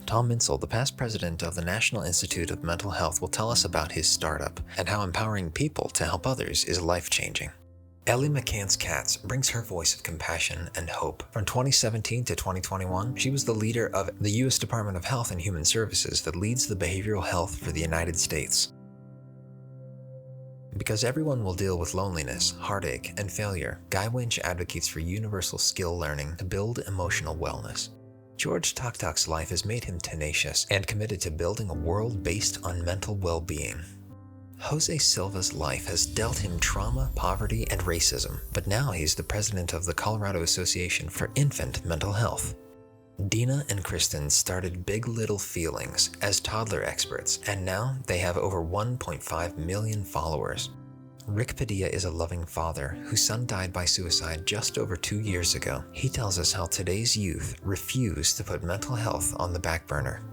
Tom Insel, the past president of the National Institute of Mental Health, will tell us about his startup and how empowering people to help others is life-changing. Elinore McCance-Katz brings her voice of compassion and hope. From 2017 to 2021, she was the leader of the U.S. Department of Health and Human Services that leads the behavioral health for the United States. Because everyone will deal with loneliness, heartache, and failure, Guy Winch advocates for universal skill learning to build emotional wellness. George Taktak's life has made him tenacious and committed to building a world based on mental well-being. Jose Silva's life has dealt him trauma, poverty, and racism, but now he's the president of the Colorado Association for Infant Mental Health. Dina and Kristen started Big Little Feelings as toddler experts, and now they have over 1.5 million followers. Rick Padilla is a loving father whose son died by suicide just over 2 years ago. He tells us how today's youth refuse to put mental health on the back burner.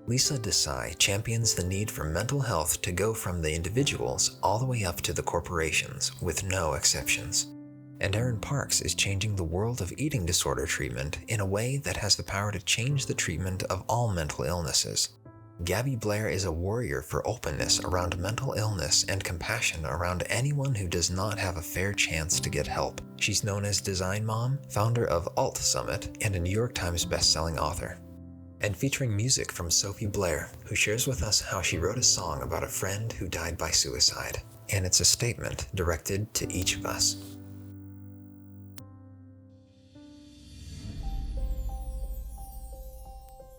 Lisa Desai champions the need for mental health to go from the individuals all the way up to the corporations, with no exceptions. And Erin Parks is changing the world of eating disorder treatment in a way that has the power to change the treatment of all mental illnesses. Gabby Blair is a warrior for openness around mental illness and compassion around anyone who does not have a fair chance to get help. She's known as Design Mom, founder of Alt Summit, and a New York Times bestselling author. And featuring music from Sophie Blair, who shares with us how she wrote a song about a friend who died by suicide. And it's a statement directed to each of us.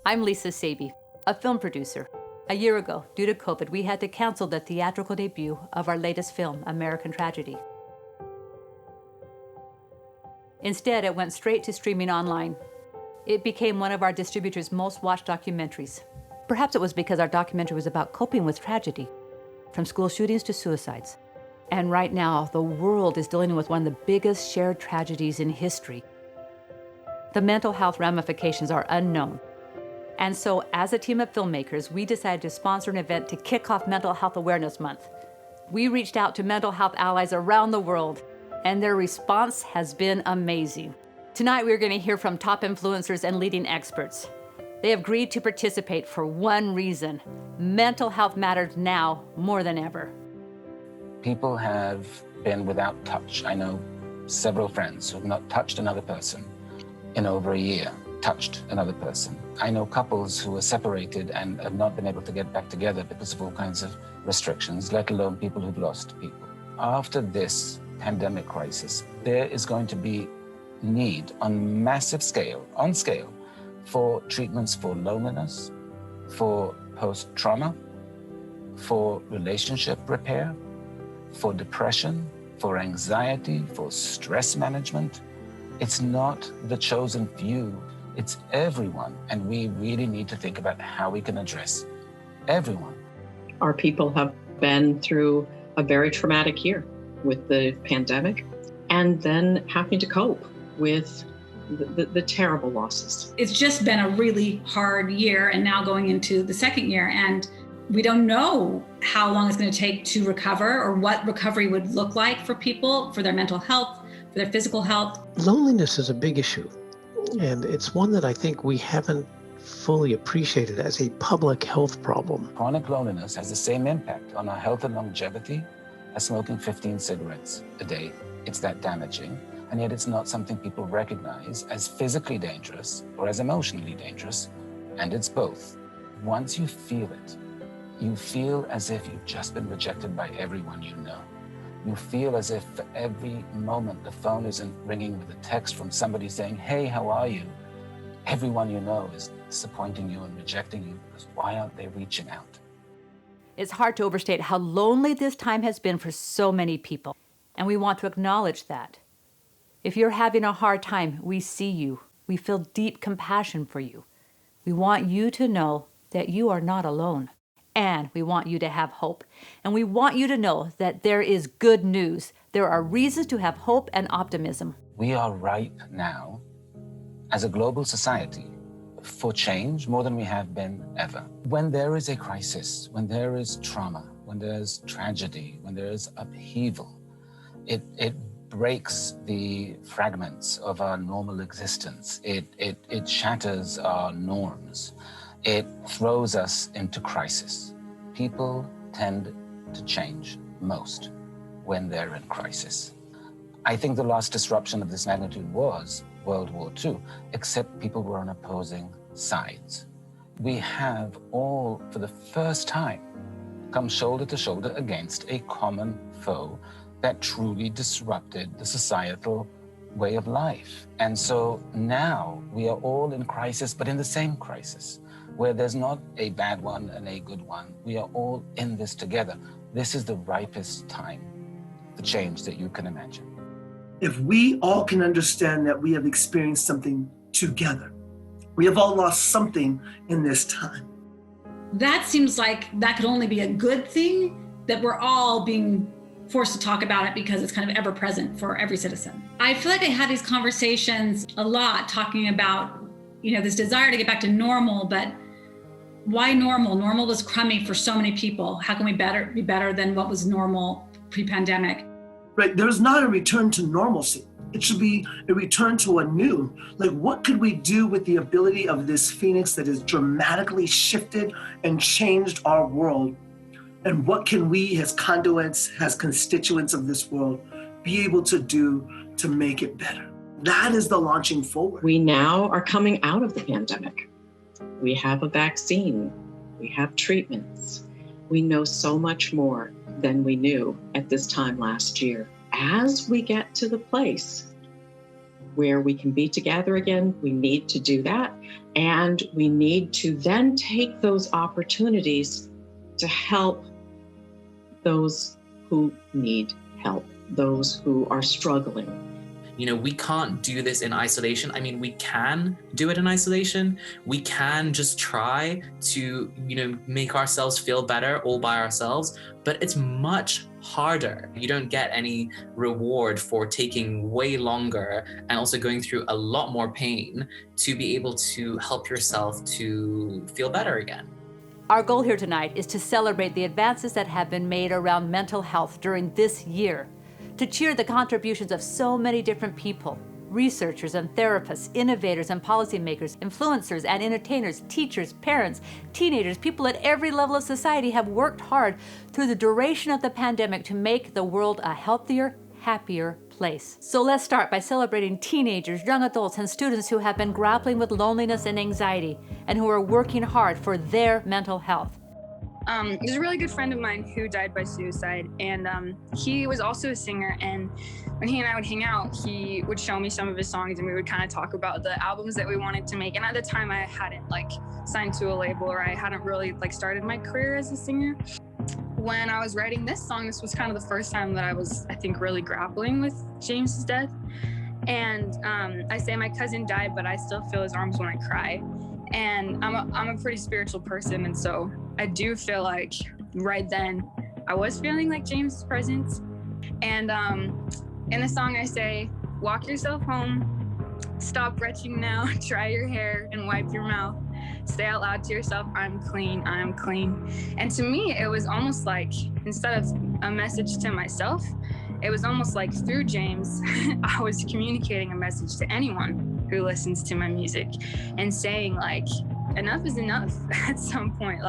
I'm Lisa Saby, a film producer. A year ago, due to COVID, we had to cancel the theatrical debut of our latest film, American Tragedy. Instead, it went straight to streaming online. It became one of our distributors' most watched documentaries. Perhaps it was because our documentary was about coping with tragedy, from school shootings to suicides. And right now, the world is dealing with one of the biggest shared tragedies in history. The mental health ramifications are unknown. And so, as a team of filmmakers, we decided to sponsor an event to kick off Mental Health Awareness Month. We reached out to mental health allies around the world, and their response has been amazing. Tonight, we're going to hear from top influencers and leading experts. They have agreed to participate for one reason: mental health matters now more than ever. People have been without touch. I know several friends who have not touched another person in over a year. Touched another person. I know couples who are separated and have not been able to get back together because of all kinds of restrictions, let alone people who've lost people. After this pandemic crisis, there is going to be need on massive scale, for treatments for loneliness, for post-trauma, for relationship repair, for depression, for anxiety, for stress management. It's not the chosen few. It's everyone, and we really need to think about how we can address everyone. Our people have been through a very traumatic year with the pandemic, and then having to cope with the terrible losses. It's just been a really hard year, and now going into the second year, and we don't know how long it's going to take to recover or what recovery would look like for people, for their mental health, for their physical health. Loneliness is a big issue. And it's one that I think we haven't fully appreciated as a public health problem. Chronic loneliness has the same impact on our health and longevity as smoking 15 cigarettes a day. It's that damaging, and yet it's not something people recognize as physically dangerous or as emotionally dangerous, and it's both. Once you feel it, you feel as if you've just been rejected by everyone you know. You feel as if for every moment the phone isn't ringing with a text from somebody saying, "Hey, how are you?" Everyone you know is disappointing you and rejecting you because why aren't they reaching out? It's hard to overstate how lonely this time has been for so many people, and we want to acknowledge that. If you're having a hard time, we see you. We feel deep compassion for you. We want you to know that you are not alone. And we want you to have hope. And we want you to know that there is good news. There are reasons to have hope and optimism. We are ripe now, as a global society, for change more than we have been ever. When there is a crisis, when there is trauma, when there's tragedy, when there is upheaval, it breaks the fragments of our normal existence. It shatters our norms. it throws us into crisis. People tend to change most when they're in crisis. I think the last disruption of this magnitude was World War II, except people were on opposing sides. We have all, for the first time, come shoulder to shoulder against a common foe that truly disrupted the societal way of life. And so now we are all in crisis, but in the same crisis, where there's not a bad one and a good one. We are all in this together. This is the ripest time for change that you can imagine. If we all can understand that we have experienced something together, we have all lost something in this time. That seems like that could only be a good thing, that we're all being forced to talk about it because it's kind of ever present for every citizen. I feel like I have these conversations a lot talking about, this desire to get back to normal, but why normal? Normal was crummy for so many people. How can we be better than what was normal pre-pandemic? Right, there's not a return to normalcy. It should be a return to a new. Like, what could we do with the ability of this Phoenix that has dramatically shifted and changed our world? And what can we as conduits, as constituents of this world, be able to do to make it better? That is the launching forward. We now are coming out of the pandemic. We have a vaccine. We have treatments. We know so much more than we knew at this time last year. As we get to the place where we can be together again, we need to do that. And we need to then take those opportunities to help those who need help, those who are struggling. We can't do this in isolation. I mean, we can do it in isolation. We can just try to, make ourselves feel better all by ourselves, but it's much harder. You don't get any reward for taking way longer and also going through a lot more pain to be able to help yourself to feel better again. Our goal here tonight is to celebrate the advances that have been made around mental health during this year, to cheer the contributions of so many different people, researchers and therapists, innovators and policymakers, influencers and entertainers, teachers, parents, teenagers, people at every level of society have worked hard through the duration of the pandemic to make the world a healthier, happier place. So let's start by celebrating teenagers, young adults, and students who have been grappling with loneliness and anxiety and who are working hard for their mental health. There's a really good friend of mine who died by suicide, and he was also a singer, and when he and I would hang out, he would show me some of his songs and we would kind of talk about the albums that we wanted to make. And at the time I hadn't signed to a label, or I hadn't really started my career as a singer. When I was writing this song, this was kind of the first time that I was, I think, really grappling with James's death. And I say my cousin died, but I still feel his arms when I cry. And I'm a pretty spiritual person, and so I do feel like right then I was feeling like James' presence. And in the song I say, walk yourself home, stop retching now, dry your hair and wipe your mouth, say out loud to yourself, I'm clean, I'm clean. And to me, it was almost like, instead of a message to myself, it was almost like through James, I was communicating a message to anyone who listens to my music and saying enough is enough at some point.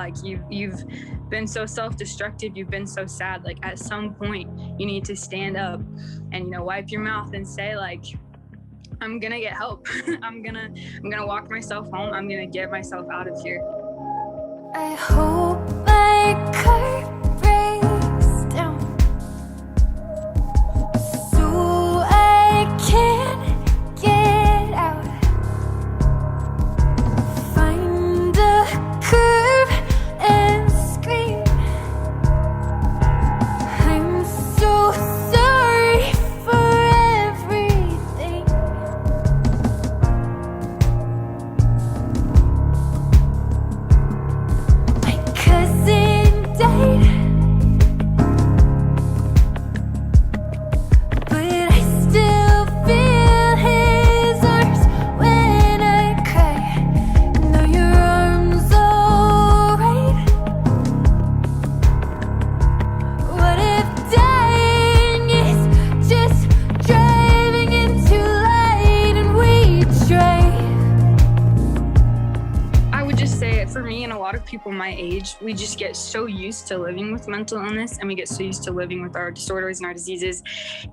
You've been so self-destructive, you've been so sad, at some point you need to stand up and wipe your mouth and say I'm gonna get help. I'm gonna walk myself home. I'm gonna get myself out of here. I hope my car breaks down so I can get out. Find a curve and scream. I'm so sorry for everything. My cousin died say for me and a lot of people my age, we just get so used to living with mental illness, and we get so used to living with our disorders and our diseases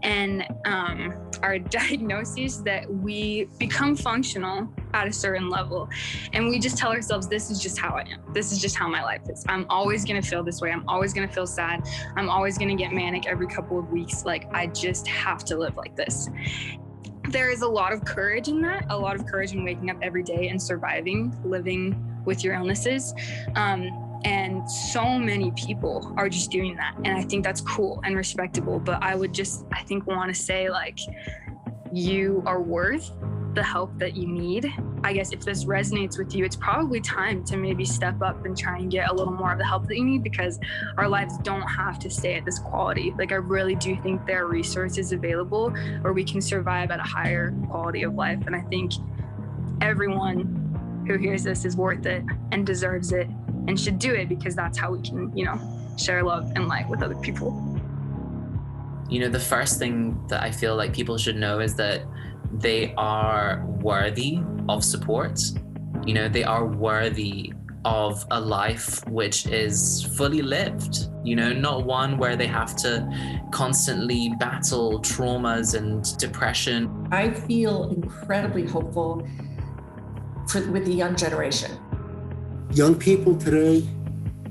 and our diagnoses that we become functional at a certain level. And we just tell ourselves, this is just how I am. This is just how my life is. I'm always going to feel this way. I'm always going to feel sad. I'm always going to get manic every couple of weeks. Like, I just have to live like this. There is a lot of courage in that, a lot of courage in waking up every day and surviving, living with your illnesses. And so many people are just doing that. And I think that's cool and respectable. But I would just, I think, want to say, like, you are worth the help that you need. I guess if this resonates with you, it's probably time to maybe step up and try and get a little more of the help that you need, because our lives don't have to stay at this quality. Like, I really do think there are resources available where we can survive at a higher quality of life. And I think everyone who hears this is worth it and deserves it and should do it, because that's how we can, share love and light with other people. The first thing that I feel like people should know is that they are worthy of support. They are worthy of a life which is fully lived, not one where they have to constantly battle traumas and depression. I feel incredibly hopeful with the young generation. Young people today,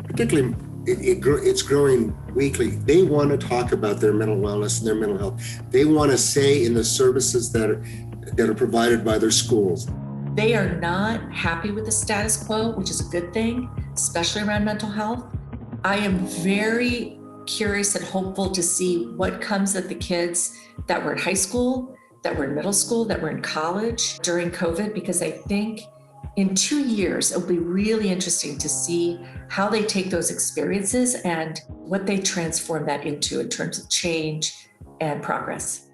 particularly, it's growing weekly. They want to talk about their mental wellness and their mental health. They want to say in the services that are provided by their schools. They are not happy with the status quo, which is a good thing, especially around mental health. I am very curious and hopeful to see what comes of the kids that were in high school, that were in middle school, that were in college during COVID, because I think in 2 years, it'll be really interesting to see how they take those experiences and what they transform that into in terms of change and progress.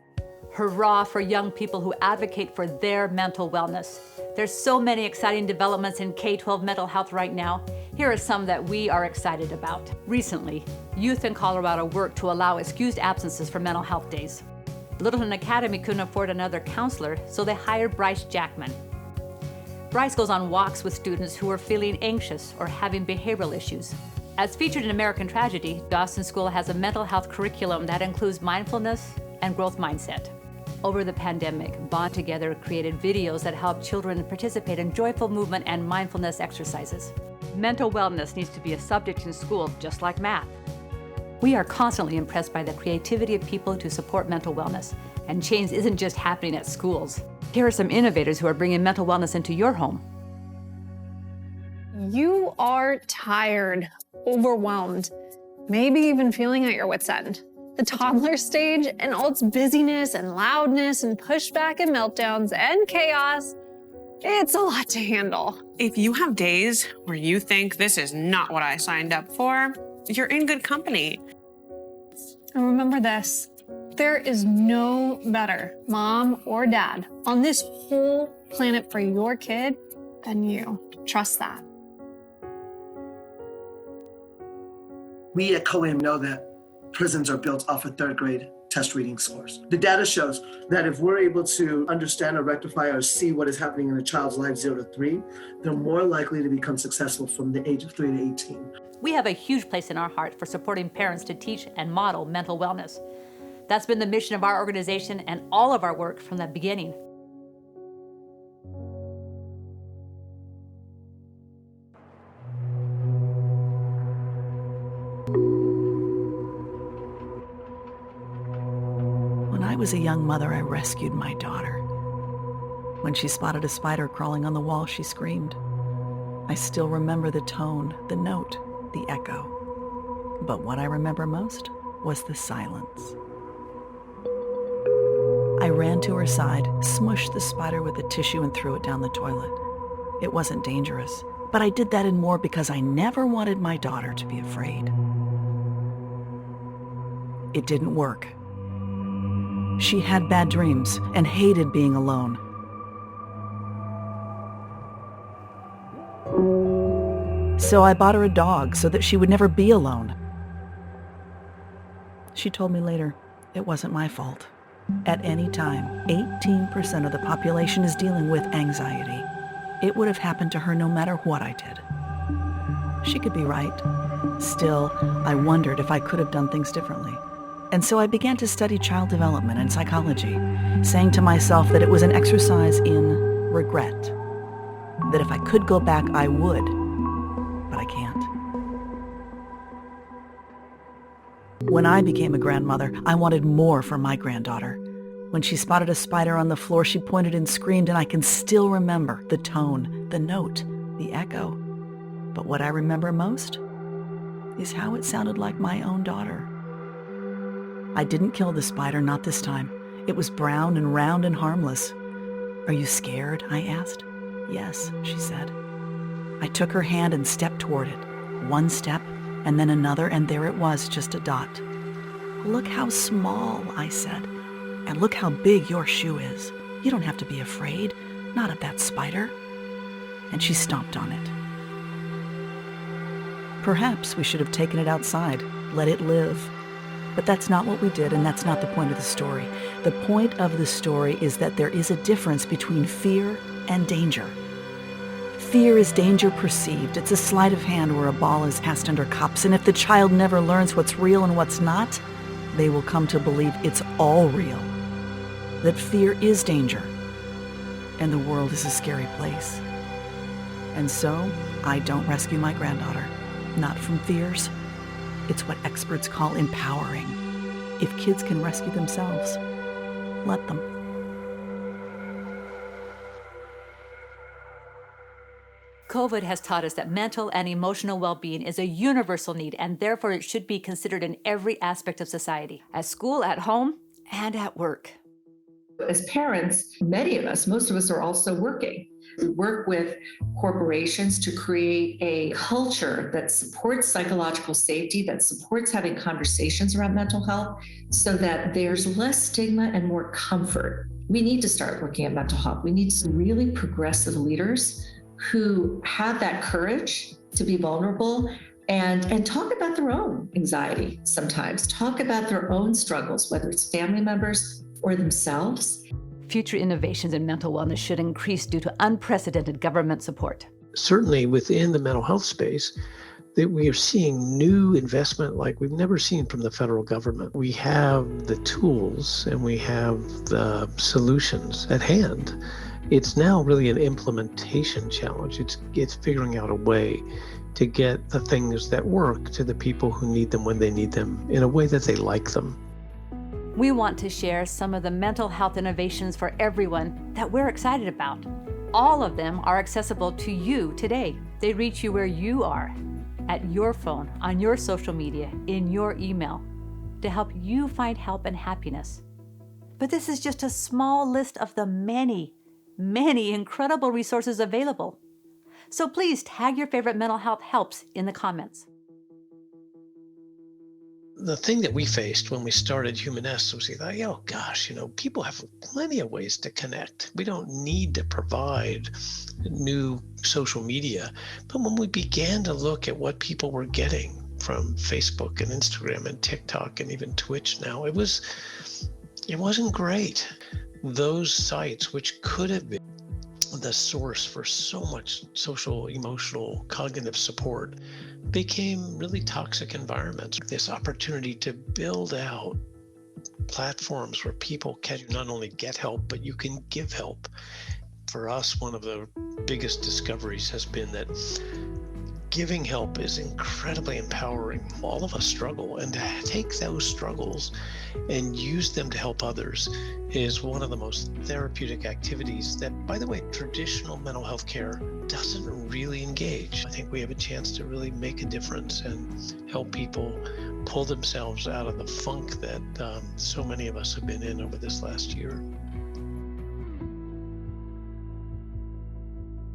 Hurrah for young people who advocate for their mental wellness. There's so many exciting developments in K-12 mental health right now. Here are some that we are excited about. Recently, youth in Colorado worked to allow excused absences for mental health days. Littleton Academy couldn't afford another counselor, so they hired Bryce Jackman. Bryce goes on walks with students who are feeling anxious or having behavioral issues. As featured in American Tragedy, Dawson School has a mental health curriculum that includes mindfulness and growth mindset. Over the pandemic, Bond Together created videos that help children participate in joyful movement and mindfulness exercises. Mental wellness needs to be a subject in school, just like math. We are constantly impressed by the creativity of people to support mental wellness, and change isn't just happening at schools. Here are some innovators who are bringing mental wellness into your home. You are tired, overwhelmed, maybe even feeling at your wit's end. The toddler stage and all its busyness and loudness and pushback and meltdowns and chaos, it's a lot to handle. If you have days where you think this is not what I signed up for, you're in good company. And remember this, there is no better mom or dad on this whole planet for your kid than you. Trust that. We at COAM know that prisons are built off of third grade test reading scores. The data shows that if we're able to understand or rectify or see what is happening in a child's life 0 to 3, they're more likely to become successful from the age of 3 to 18. We have a huge place in our heart for supporting parents to teach and model mental wellness. That's been the mission of our organization and all of our work from the beginning. When I was a young mother, I rescued my daughter. When she spotted a spider crawling on the wall, she screamed. I still remember the tone, the note, the echo. But what I remember most was the silence. I ran to her side, smushed the spider with a tissue and threw it down the toilet. It wasn't dangerous, but I did that and more because I never wanted my daughter to be afraid. It didn't work. She had bad dreams and hated being alone. So I bought her a dog so that she would never be alone. She told me later, it wasn't my fault. At any time, 18% of the population is dealing with anxiety. It would have happened to her no matter what I did. She could be right. Still, I wondered if I could have done things differently. And so I began to study child development and psychology, saying to myself that it was an exercise in regret. That if I could go back, I would, but I can't. When I became a grandmother, I wanted more for my granddaughter. When she spotted a spider on the floor, she pointed and screamed, and I can still remember the tone, the note, the echo. But what I remember most is how it sounded like my own daughter. I didn't kill the spider, not this time. It was brown and round and harmless. Are you scared? I asked. Yes, she said. I took her hand and stepped toward it. One step, and then another, and there it was, just a dot. Look how small, I said. And look how big your shoe is. You don't have to be afraid, not of that spider. And she stomped on it. Perhaps we should have taken it outside, let it live. But that's not what we did, and that's not the point of the story. The point of the story is that there is a difference between fear and danger. Fear is danger perceived. It's a sleight of hand where a ball is passed under cups, and if the child never learns what's real and what's not, they will come to believe it's all real. That fear is danger, and the world is a scary place. And so, I don't rescue my granddaughter. Not from fears. It's what experts call empowering. If kids can rescue themselves, let them. COVID has taught us that mental and emotional well-being is a universal need, and therefore it should be considered in every aspect of society, at school, at home, and at work. As parents, many of us, most of us are also working. We work with corporations to create a culture that supports psychological safety, that supports having conversations around mental health, so that there's less stigma and more comfort. We need to start looking at mental health. We need some really progressive leaders who have that courage to be vulnerable and talk about their own anxiety sometimes, talk about their own struggles, whether it's family members or themselves. Future innovations in mental wellness should increase due to unprecedented government support. Certainly within the mental health space, that we are seeing new investment like we've never seen from the federal government. We have the tools and we have the solutions at hand. It's now really an implementation challenge. It's figuring out a way to get the things that work to the people who need them when they need them in a way that they like them. We want to share some of the mental health innovations for everyone that we're excited about. All of them are accessible to you today. They reach you where you are, at your phone, on your social media, in your email, to help you find help and happiness. But this is just a small list of the many, many incredible resources available. So please tag your favorite mental health helps in the comments. The thing that we faced when we started Humaness was we thought, oh gosh, people have plenty of ways to connect. We don't need to provide new social media. But when we began to look at what people were getting from Facebook and Instagram and TikTok and even Twitch now, it wasn't great. Those sites, which could have been the source for so much social, emotional, cognitive support, became really toxic environments. This opportunity to build out platforms where people can not only get help, but you can give help. For us, one of the biggest discoveries has been that giving help is incredibly empowering. All of us struggle, and to take those struggles and use them to help others is one of the most therapeutic activities that, by the way, traditional mental health care doesn't really engage. I think we have a chance to really make a difference and help people pull themselves out of the funk that so many of us have been in over this last year.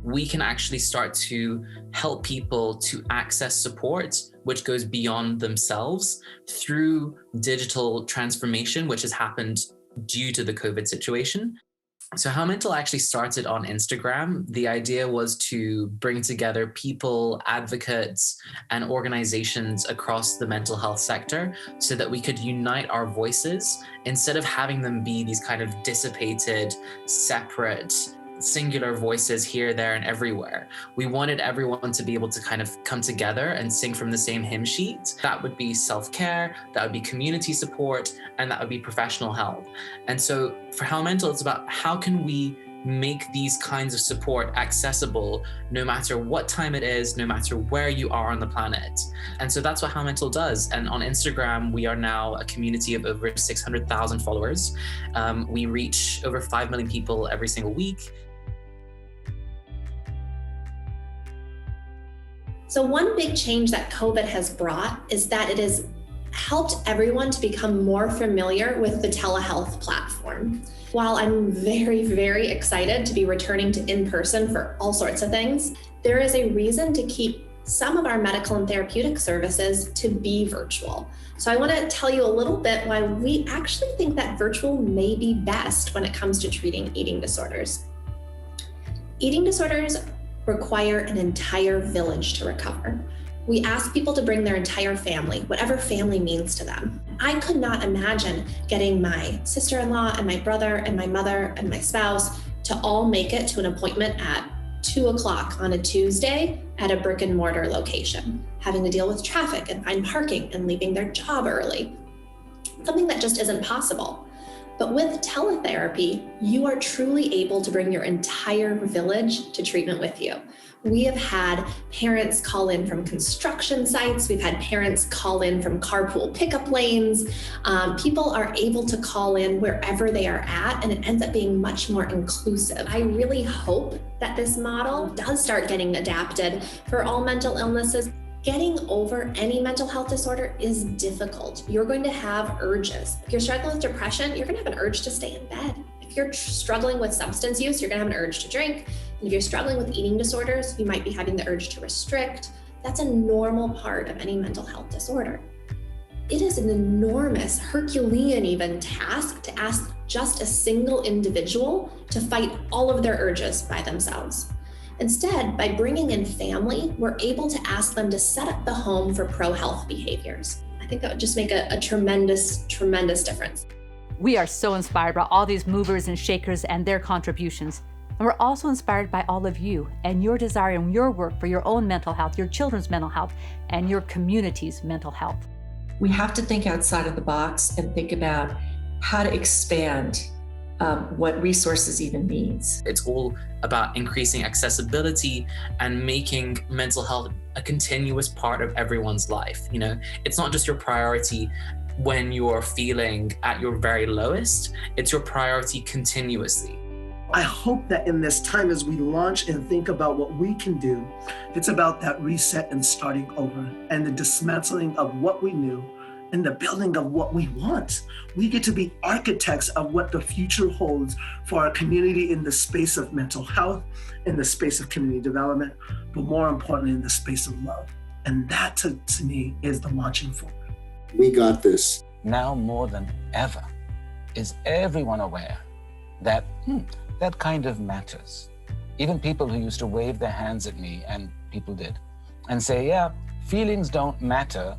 We can actually start to help people to access support, which goes beyond themselves through digital transformation, which has happened due to the COVID situation. So HowMental actually started on Instagram. The idea was to bring together people, advocates, and organizations across the mental health sector so that we could unite our voices instead of having them be these kind of dissipated, separate singular voices here, there, and everywhere. We wanted everyone to be able to kind of come together and sing from the same hymn sheet. That would be self-care, that would be community support, and that would be professional help. And so for HowMental, it's about how can we make these kinds of support accessible no matter what time it is, no matter where you are on the planet. And so that's what HowMental does. And on Instagram, we are now a community of over 600,000 followers. We reach over 5 million people every single week. So one big change that COVID has brought is that it has helped everyone to become more familiar with the telehealth platform. While I'm very, very excited to be returning to in-person for all sorts of things, there is a reason to keep some of our medical and therapeutic services to be virtual. So I want to tell you a little bit why we actually think that virtual may be best when it comes to treating eating disorders. Eating disorders require an entire village to recover. We ask people to bring their entire family, whatever family means to them. I could not imagine getting my sister-in-law and my brother and my mother and my spouse to all make it to an appointment at 2 o'clock on a Tuesday at a brick and mortar location, having to deal with traffic and find parking and leaving their job early. Something that just isn't possible. But with teletherapy, you are truly able to bring your entire village to treatment with you. We have had parents call in from construction sites. We've had parents call in from carpool pickup lanes. People are able to call in wherever they are at, and it ends up being much more inclusive. I really hope that this model does start getting adapted for all mental illnesses. Getting over any mental health disorder is difficult. You're going to have urges. If you're struggling with depression, you're going to have an urge to stay in bed. If you're struggling with substance use, you're going to have an urge to drink. And if you're struggling with eating disorders, you might be having the urge to restrict. That's a normal part of any mental health disorder. It is an enormous, Herculean even task to ask just a single individual to fight all of their urges by themselves. Instead, by bringing in family, we're able to ask them to set up the home for pro-health behaviors. I think that would just make a tremendous, tremendous difference. We are so inspired by all these movers and shakers and their contributions. And we're also inspired by all of you and your desire and your work for your own mental health, your children's mental health, and your community's mental health. We have to think outside of the box and think about how to expand what resources even means. It's all about increasing accessibility and making mental health a continuous part of everyone's life. You know, it's not just your priority when you're feeling at your very lowest, it's your priority continuously. I hope that in this time as we launch and think about what we can do, it's about that reset and starting over and the dismantling of what we knew and the building of what we want. We get to be architects of what the future holds for our community in the space of mental health, in the space of community development, but more importantly, in the space of love. And that to me is the launching forward. We got this. Now more than ever, is everyone aware that that kind of matters. Even people who used to wave their hands at me, and people did, and say, yeah, feelings don't matter.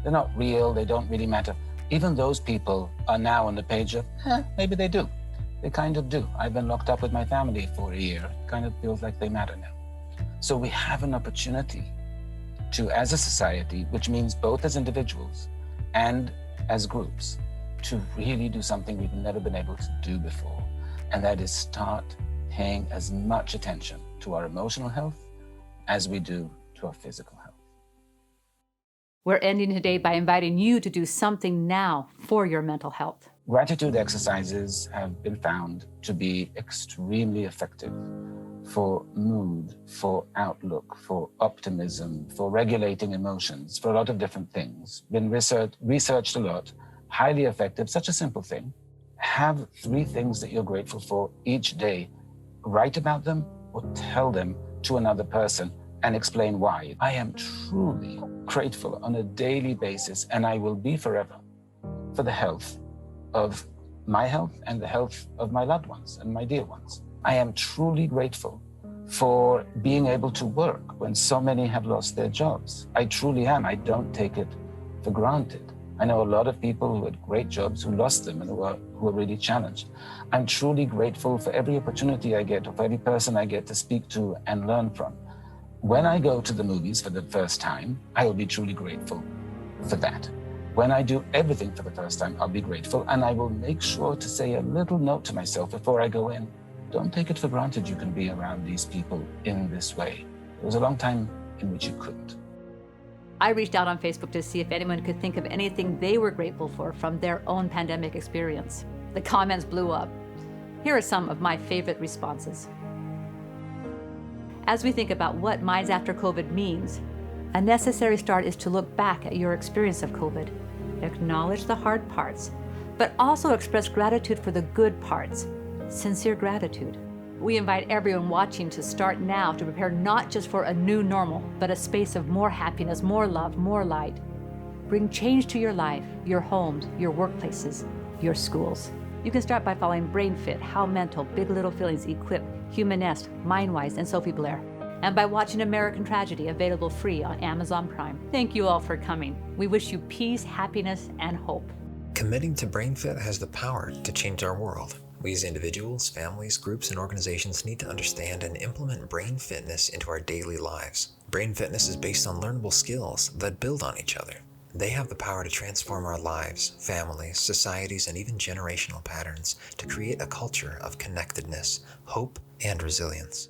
They're not real, they don't really matter. Even those people are now on the page of, maybe they do. They kind of do. I've been locked up with my family for a year. It kind of feels like they matter now. So we have an opportunity to, as a society, which means both as individuals and as groups, to really do something we've never been able to do before. And that is start paying as much attention to our emotional health as we do to our physical health. We're ending today by inviting you to do something now for your mental health. Gratitude exercises have been found to be extremely effective for mood, for outlook, for optimism, for regulating emotions, for a lot of different things. Been researched a lot, highly effective, such a simple thing. Have 3 things that you're grateful for each day. Write about them or tell them to another person and explain why. I am truly grateful on a daily basis, and I will be forever, for the health of my health and the health of my loved ones and my dear ones. I am truly grateful for being able to work when so many have lost their jobs. I truly am. I don't take it for granted. I know a lot of people who had great jobs who lost them and who are really challenged. I'm truly grateful for every opportunity I get, or for every person I get to speak to and learn from. When I go to the movies for the first time, I will be truly grateful for that. When I do everything for the first time, I'll be grateful, and I will make sure to say a little note to myself before I go in. Don't take it for granted you can be around these people in this way. There was a long time in which you couldn't. I reached out on Facebook to see if anyone could think of anything they were grateful for from their own pandemic experience. The comments blew up. Here are some of my favorite responses. As we think about what Minds After COVID means, a necessary start is to look back at your experience of COVID, acknowledge the hard parts, but also express gratitude for the good parts, sincere gratitude. We invite everyone watching to start now to prepare not just for a new normal, but a space of more happiness, more love, more light. Bring change to your life, your homes, your workplaces, your schools. You can start by following BrainFit, HowMental, Big Little Feelings, Equip, Humanest, Mindwise, and Sophie Blair. And by watching American Tragedy, available free on Amazon Prime. Thank you all for coming. We wish you peace, happiness, and hope. Committing to BrainFit has the power to change our world. We as individuals, families, groups, and organizations need to understand and implement brain fitness into our daily lives. Brain fitness is based on learnable skills that build on each other. They have the power to transform our lives, families, societies, and even generational patterns to create a culture of connectedness, hope, and resilience.